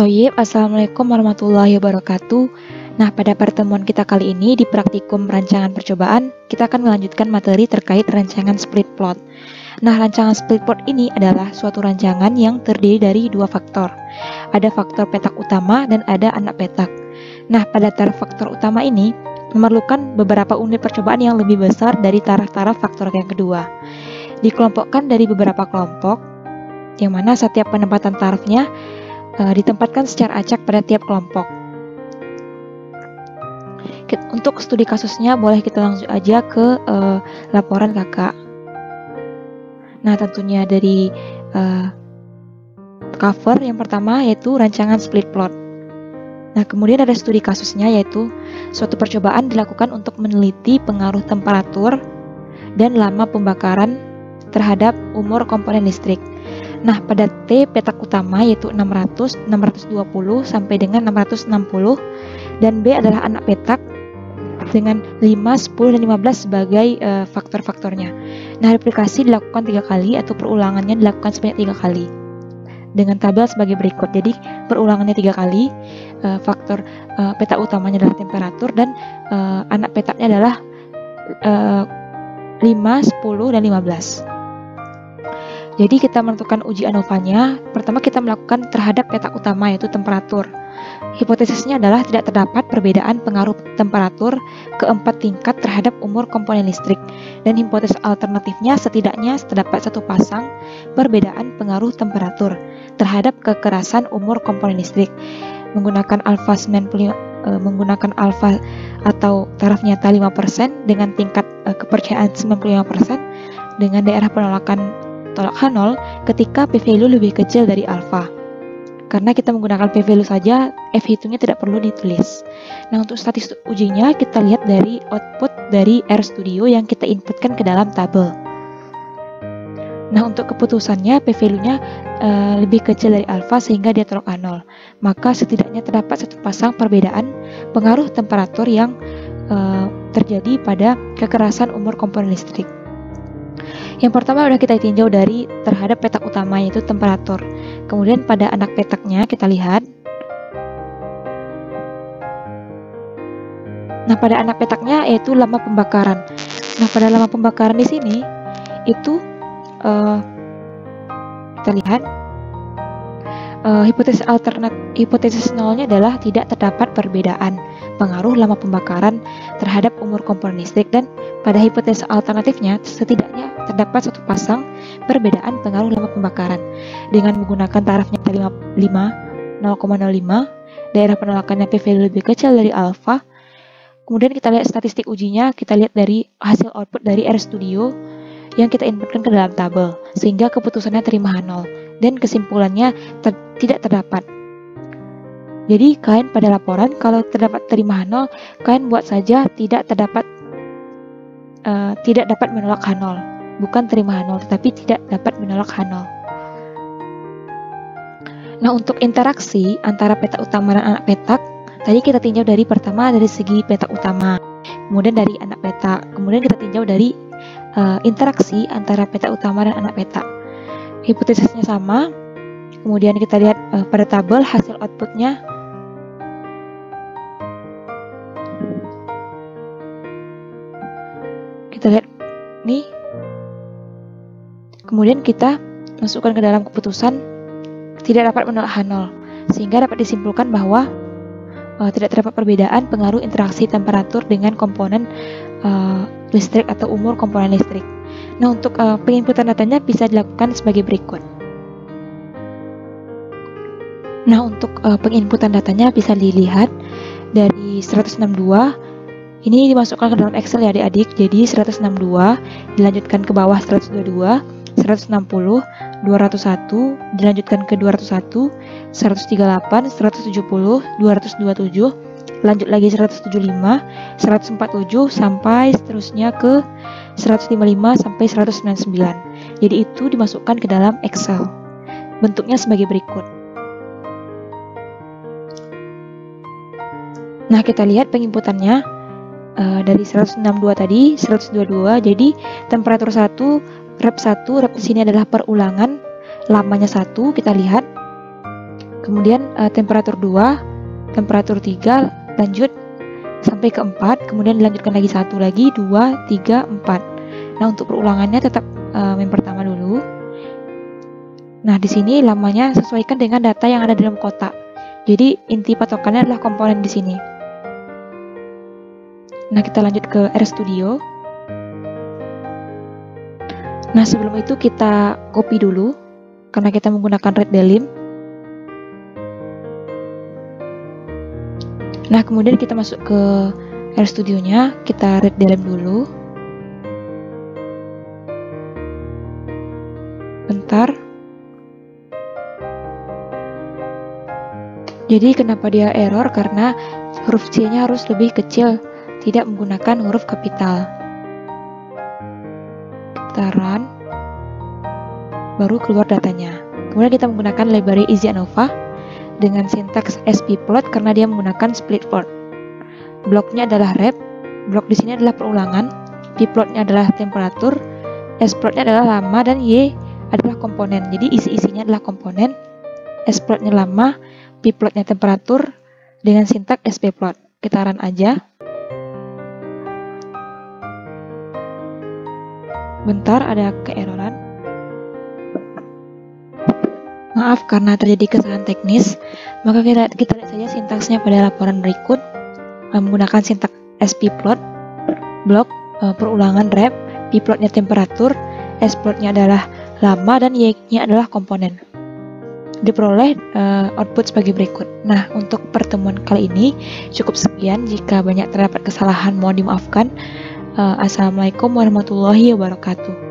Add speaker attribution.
Speaker 1: Toyib, Assalamualaikum warahmatullahi wabarakatuh. Nah, pada pertemuan kita kali ini di praktikum rancangan percobaan, kita akan melanjutkan materi terkait rancangan split plot. Nah, rancangan split plot ini adalah suatu rancangan yang terdiri dari dua faktor. Ada faktor petak utama dan ada anak petak. Nah, pada taraf faktor utama ini, memerlukan beberapa unit percobaan yang lebih besar dari taraf-taraf faktor yang kedua. Dikelompokkan dari beberapa kelompok, yang mana setiap penempatan tarafnya ditempatkan secara acak pada tiap kelompok. Untuk studi kasusnya boleh kita langsung aja ke laporan kakak. Nah, tentunya dari cover yang pertama yaitu rancangan split plot. Nah, kemudian ada studi kasusnya yaitu suatu percobaan dilakukan untuk meneliti pengaruh temperatur dan lama pembakaran terhadap umur komponen listrik. Nah, pada T petak utama yaitu 600, 620 sampai dengan 660 dan B adalah anak petak dengan 5, 10, dan 15 sebagai faktor-faktornya. Nah, replikasi dilakukan 3 kali atau perulangannya dilakukan sebanyak 3 kali dengan tabel sebagai berikut. Jadi perulangannya 3 kali, faktor petak utamanya adalah temperatur dan anak petaknya adalah 5, 10, dan 15. Jadi kita menentukan uji ANOVA-nya. Pertama kita melakukan terhadap petak utama yaitu temperatur. Hipotesisnya adalah tidak terdapat perbedaan pengaruh temperatur keempat tingkat terhadap umur komponen listrik. Dan hipotesis alternatifnya setidaknya terdapat satu pasang perbedaan pengaruh temperatur terhadap kekerasan umur komponen listrik. Menggunakan alfa 95, menggunakan alfa atau taraf nyata 5% dengan tingkat kepercayaan 95% dengan daerah penolakan tolak H0 ketika p-value lebih kecil dari alfa. Karena kita menggunakan p-value saja, f-hitungnya tidak perlu ditulis. Nah, untuk statistik ujinya kita lihat dari output dari RStudio yang kita inputkan ke dalam tabel. Nah, untuk keputusannya p-value-nya lebih kecil dari alfa sehingga dia tolak H0. Maka setidaknya terdapat satu pasang perbedaan pengaruh temperatur yang terjadi pada kekerasan umur komponen listrik. Yang pertama sudah kita tinjau dari terhadap petak utama yaitu temperatur. Kemudian pada anak petaknya kita lihat. Nah, pada anak petaknya yaitu lama pembakaran. Nah, pada lama pembakaran di sini itu kita lihat hipotesis nolnya adalah tidak terdapat perbedaan pengaruh lama pembakaran terhadap umur komponen listrik, dan pada hipotesis alternatifnya setidaknya terdapat satu pasang perbedaan pengaruh lama pembakaran dengan menggunakan taraf nyata 0,05, daerah penolakannya p-value lebih kecil dari alfa. Kemudian kita lihat statistik ujinya, kita lihat dari hasil output dari RStudio yang kita inputkan ke dalam tabel sehingga keputusannya terima H0 dan kesimpulannya tidak terdapat. Jadi kalian pada laporan kalau terdapat terima H0, kalian buat saja tidak dapat menolak H0, bukan terima H0 tetapi tidak dapat menolak H0. Nah, untuk interaksi antara petak utama dan anak petak, tadi kita tinjau dari pertama dari segi petak utama, kemudian dari anak petak, kemudian kita tinjau dari interaksi antara petak utama dan anak petak. Hipotesisnya sama. Kemudian kita lihat pada tabel hasil outputnya. Kita lihat nih. Kemudian kita masukkan ke dalam keputusan tidak dapat menolak H0, sehingga dapat disimpulkan bahwa tidak terdapat perbedaan pengaruh interaksi temperatur dengan komponen listrik atau umur komponen listrik. Nah, untuk penginputan datanya bisa dilakukan sebagai berikut. Nah, untuk penginputan datanya bisa dilihat dari 162. Ini dimasukkan ke dalam Excel ya adik-adik. Jadi 162 dilanjutkan ke bawah 122, 160, 201, dilanjutkan ke 201, 138, 170, 227, lanjut lagi 175, 147 sampai seterusnya ke 155 sampai 199. Jadi itu dimasukkan ke dalam Excel. Bentuknya sebagai berikut. Nah, kita lihat penginputannya. Dari 162 tadi, 122, jadi temperatur 1, rep 1, rep di sini adalah perulangan, lamanya 1, kita lihat kemudian temperatur 2, temperatur 3, lanjut sampai ke 4, kemudian dilanjutkan lagi 1 lagi, 2, 3, 4. Nah, untuk perulangannya tetap yang pertama dulu. Nah, di sini lamanya sesuaikan dengan data yang ada dalam kotak. Jadi inti patokannya adalah komponen di sini. Nah, kita lanjut ke RStudio. Nah, sebelum itu kita copy dulu karena kita menggunakan readDelim. Nah, kemudian kita masuk ke RStudio-nya, kita readDelim dulu. Bentar. Jadi kenapa dia error? Karena huruf C-nya harus lebih kecil, tidak menggunakan huruf kapital. Kita run, baru keluar datanya. Kemudian kita menggunakan library EasyAnova dengan sintaks splot karena dia menggunakan split plot. Bloknya adalah rep, blok di sini adalah perulangan, pplotnya adalah temperatur, splotnya adalah lama, dan y adalah komponen. Jadi isi-isinya adalah komponen, splotnya lama, pplotnya temperatur dengan sintaks splot. Kita run aja. Bentar, ada keeroran. Maaf karena terjadi kesalahan teknis. Maka kita lihat saja sintaksnya pada laporan berikut. Menggunakan sintaks splot, blok, perulangan rep, pplotnya temperatur, splotnya adalah lama, dan y-nya adalah komponen. Diperoleh output sebagai berikut. Nah, untuk pertemuan kali ini cukup sekian. Jika banyak terdapat kesalahan mohon dimaafkan. Assalamualaikum warahmatullahi wabarakatuh.